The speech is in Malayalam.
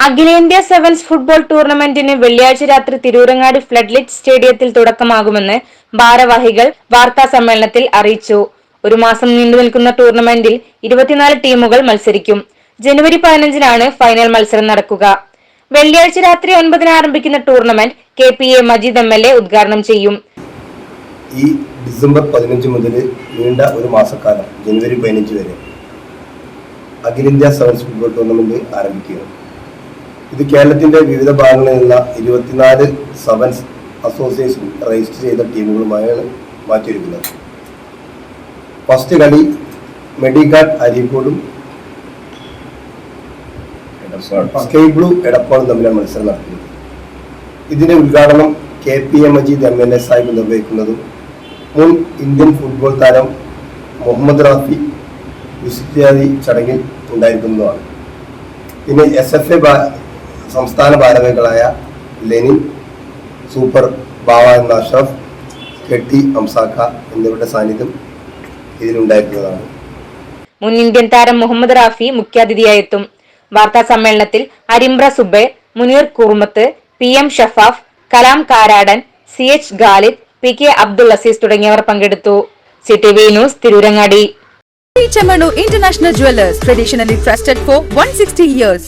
അഖിലേന്ത്യാ സെവൻസ് ഫുട്ബോൾ ടൂർണമെന്റിന് വെള്ളിയാഴ്ച രാത്രി തിരൂരങ്ങാടി ഫ്ലഡ്ലിറ്റ് സ്റ്റേഡിയത്തിൽ തുടക്കമാകുമെന്ന് ഭാരവാഹികൾ വാർത്താ സമ്മേളനത്തിൽ അറിയിച്ചു. ഒരു മാസം നീണ്ടുനിൽക്കുന്ന ടൂർണമെന്റിൽ 24 ടീമുകൾ മത്സരിക്കും. ജനുവരി 15-നാണ് ഫൈനൽ മത്സരം നടക്കുക. വെള്ളിയാഴ്ച രാത്രി 9-ന് ആരംഭിക്കുന്ന ടൂർണമെന്റ് KPA മജീദ് MLA ഉദ്ഘാടനം ചെയ്യും. ഈ ഡിസംബർ 15 മുതൽ നീണ്ട ഒരു മാസക്കാലം ജനുവരി 15 വരെ അഖിലേന്ത്യാ സെവൻസ് ഫുട്ബോൾ ടൂർണമെന്റ് ആരംഭിക്കുകയാണ്. ഇത് കേരളത്തിന്റെ വിവിധ ഭാഗങ്ങളിൽ നിന്നുള്ള 24 സെവൻസ് അസോസിയേഷൻ രജിസ്റ്റർ ചെയ്ത ടീമുകളുമായാണ് മാറ്റിയിരിക്കുന്നത്. ഫസ്റ്റ് കളി മെഡിക്കാർഡ് അരീക്കോടും സ്കൈ ബ്ലൂ എടപ്പാളും തമ്മിലാണ് മത്സരം നടക്കുന്നത്. ഇതിന്റെ ഉദ്ഘാടനം KPA മജീദ് MLA സാഹിബ് നിർവഹിക്കുന്നതും മുൻ ഇന്ത്യൻ ഫുട്ബോൾ താരം മുഹമ്മദ് റാഫി വിശിഷ്ടാതിഥി ചടങ്ങിൽ ഉണ്ടായിരിക്കുന്നതുമാണ്. പിന്നെ SFA സംസ്ഥാന ഭാരവാഹികളായ ലെനിൻ, സൂപ്പർ ബാവ എന്ന അഷ്റഫ്, KT അംസാക്ക എന്നിവരുടെ സാന്നിധ്യം ഇതിലുണ്ടായിരിക്കുന്നതാണ്. മുൻ ഇന്ത്യൻ താരം മുഹമ്മദ് റാഫി മുഖ്യാതിഥിയായെത്തും. വാർത്താ സമ്മേളനത്തിൽ Arimbra Zubair, Muneer കുറുമത്ത്, PM Shafaf, Kalam Karadan, CH Khalid, PK Abdul Azeez തുടങ്ങിയവർ പങ്കെടുത്തു. CTV news Tirurangadi. Chamano International Jewelers, traditionally trusted for 160 years.